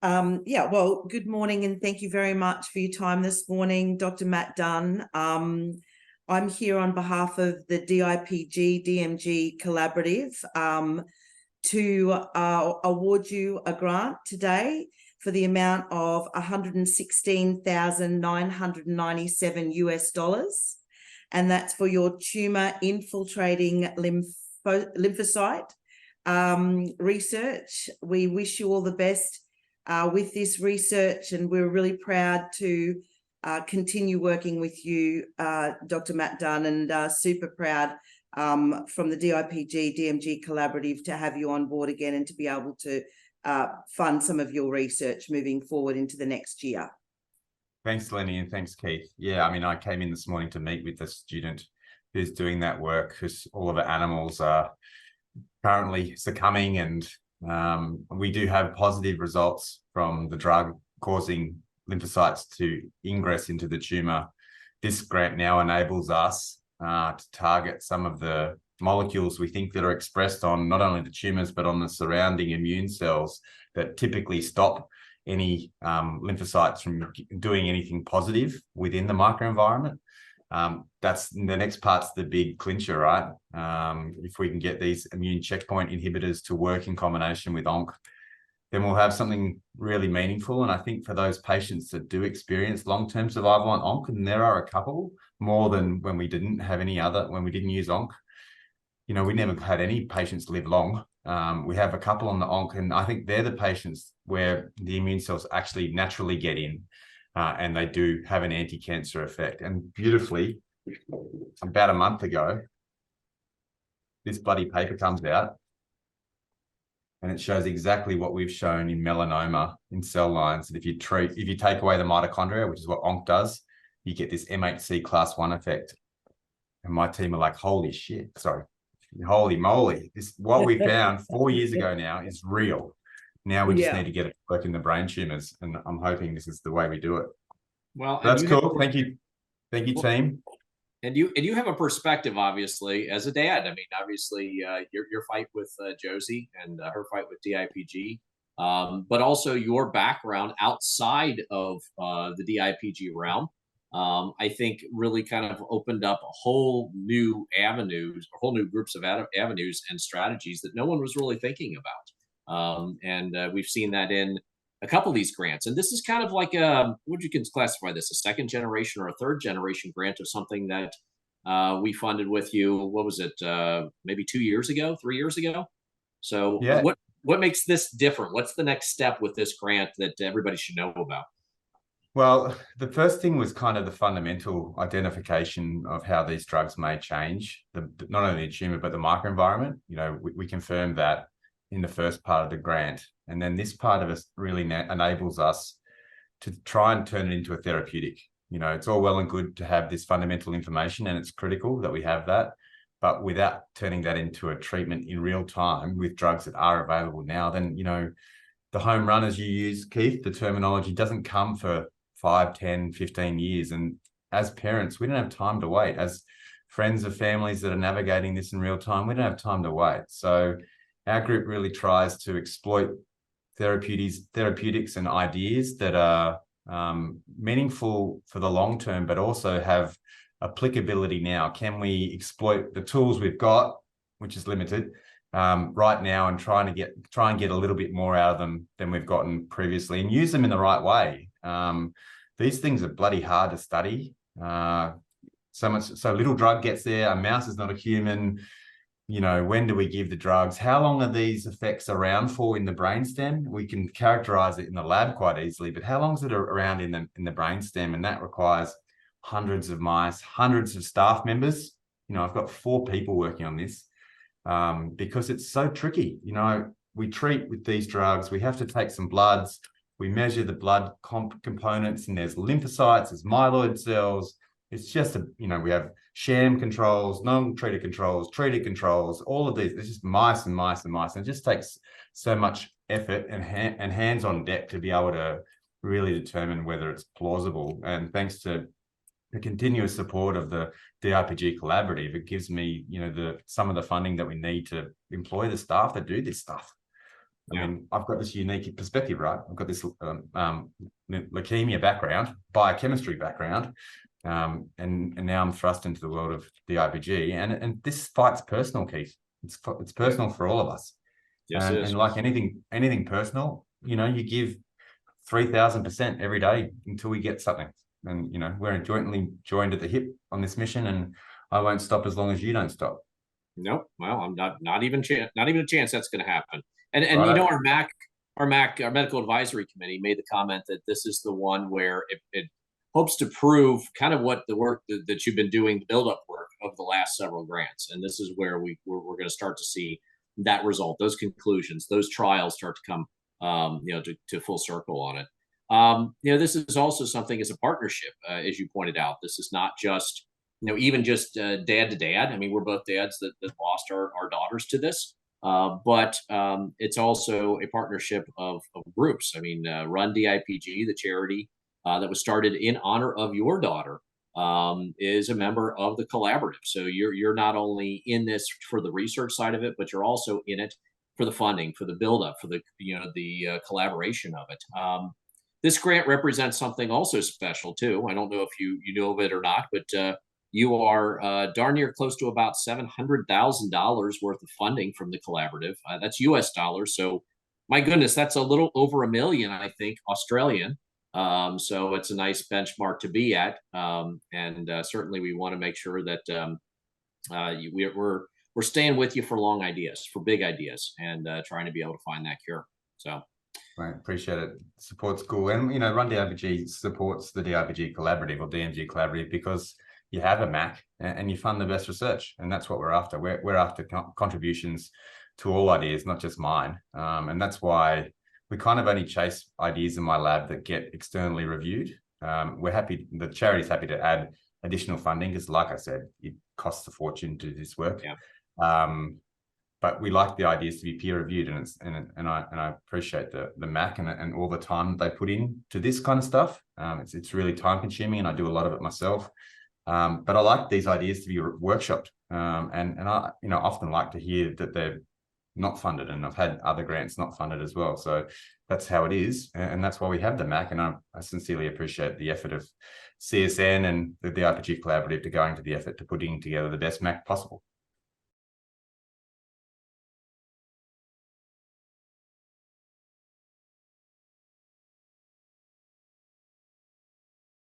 Yeah, well, good morning and thank you very much for your time this morning, Dr. Matt Dunn. I'm here on behalf of the DIPG DMG Collaborative to award you a grant today for the amount of $116,997 and that's for your tumor infiltrating lymphocyte research. We wish you all the best with this research, and we're really proud to continue working with you, Dr. Matt Dunn, and super proud from the DIPG DMG Collaborative to have you on board again and to be able to fund some of your research moving forward into the next year. Thanks, Lenny, and thanks, Keith. Yeah, I mean, I came in this morning to meet with the student who's doing that work because all of the animals are currently succumbing, and we do have positive results from the drug causing lymphocytes to ingress into the tumor. This grant now enables us to target some of the molecules we think that are expressed on not only the tumors, but on the surrounding immune cells that typically stop any lymphocytes from doing anything positive within the microenvironment. That's the next part's the big clincher, right? If we can get these immune checkpoint inhibitors to work in combination with ONC, then we'll have something really meaningful. And I think for those patients that do experience long-term survival on ONC, and there are a couple more than when we didn't have when we didn't use ONC, you know, we never had any patients live long. We have a couple on the ONC, and I think they're the patients where the immune cells actually naturally get in. And they do have an anti-cancer effect. And beautifully, about a month ago, this bloody paper comes out and it shows exactly what we've shown in melanoma in cell lines. That if you take away the mitochondria, which is what ONC does, you get this MHC class 1 effect. And my team are like, holy shit, sorry, holy moly. What we found 4 years ago now is real. Now we just need to get it to work in the brain tumors, and I'm hoping this is the way we do it. Well, that's cool. Thank you, team. And you have a perspective, obviously, as a dad. I mean, obviously, your fight with Josie and her fight with DIPG, but also your background outside of the DIPG realm. I think really kind of opened up a whole new avenues, a whole new groups of avenues and strategies that no one was really thinking about. We've seen that in a couple of these grants. And this is kind of like what would you classify this, a second generation or a third generation grant of something that we funded with you, what was it, maybe 2 years ago, 3 years ago? So yeah. What makes this different? What's the next step with this grant that everybody should know about? Well, the first thing was kind of the fundamental identification of how these drugs may change, not only the tumor, but the microenvironment. You know, we confirmed that in the first part of the grant. And then this part of us really enables us to try and turn it into a therapeutic. You know, it's all well and good to have this fundamental information, and it's critical that we have that. But without turning that into a treatment in real time with drugs that are available now, then, you know, the home run, as you use, Keith, the terminology doesn't come for 5, 10, 15 years. And as parents, we don't have time to wait. As friends of families that are navigating this in real time, we don't have time to wait. So our group really tries to exploit therapeutics and ideas that are meaningful for the long term, but also have applicability now. Can we exploit the tools we've got, which is limited, right now, and try and get a little bit more out of them than we've gotten previously, and use them in the right way. These things are bloody hard to study. So little drug gets there. A mouse is not a human. You know, when do we give the drugs? How long are these effects around for in the brainstem? We can characterize it in the lab quite easily, but how long is it around in the brainstem? And that requires hundreds of mice, hundreds of staff members. You know, I've got 4 people working on this because it's so tricky. You know, we treat with these drugs, we have to take some bloods, we measure the blood components, and there's lymphocytes, there's myeloid cells. It's just, you know, we have sham controls, non-treated controls, treated controls, all of these. It's just mice and mice and mice. And it just takes so much effort and hands on deck to be able to really determine whether it's plausible. And thanks to the continuous support of the DIPG Collaborative, it gives me, you know, some of the funding that we need to employ the staff that do this stuff. I mean, I've got this unique perspective, right? I've got this leukemia background, biochemistry background, and now I'm thrust into the world of DIPG, and this fight's personal, Keith. It's personal for all of us. Yes, it is. And like anything personal, you know, you give 3,000% every day until we get something. And you know, we're jointly joined at the hip on this mission, and I won't stop as long as you don't stop. Nope. Well, I'm not even a chance that's going to happen. And Right. you know, our medical advisory committee made the comment that this is the one where it hopes to prove kind of what the work that you've been doing, the build-up work of the last several grants. And this is where we're going to start to see that result, those conclusions, those trials start to come, you know, to full circle on it. You know, this is also something as a partnership, as you pointed out. This is not just, you know, even just dad to dad. I mean, we're both dads that lost our daughters to this. But it's also a partnership of groups. I mean, Run DIPG, the charity that was started in honor of your daughter, is a member of the collaborative. So you're not only in this for the research side of it, but you're also in it for the funding, for the buildup, for the the collaboration of it. This grant represents something also special too. I don't know if you know of it or not, but you are darn near close to about $700,000 worth of funding from the collaborative. That's US dollars. So my goodness, that's a little over $1 million, I think, Australian. So it's a nice benchmark to be at. And certainly we want to make sure that we're staying with you for long ideas, for big ideas, and trying to be able to find that cure. So. Right, appreciate it. Support's cool. And, you know, Run DIPG supports the DIPG Collaborative or DMG Collaborative because you have a MAC and you fund the best research. And that's what we're after. We're after contributions to all ideas, not just mine. And that's why we kind of only chase ideas in my lab that get externally reviewed. We're happy, the charity's happy to add additional funding because, like I said, it costs a fortune to do this work. Yeah. But we like the ideas to be peer reviewed, and I appreciate the MAC and all the time that they put in to this kind of stuff. It's really time consuming, and I do a lot of it myself. But I like these ideas to be workshopped, and I often like to hear that they're not funded, and I've had other grants not funded as well. So that's how it is, and that's why we have the MAC. And I sincerely appreciate the effort of CSN and the DIPG Collaborative to going to the effort to putting together the best MAC possible.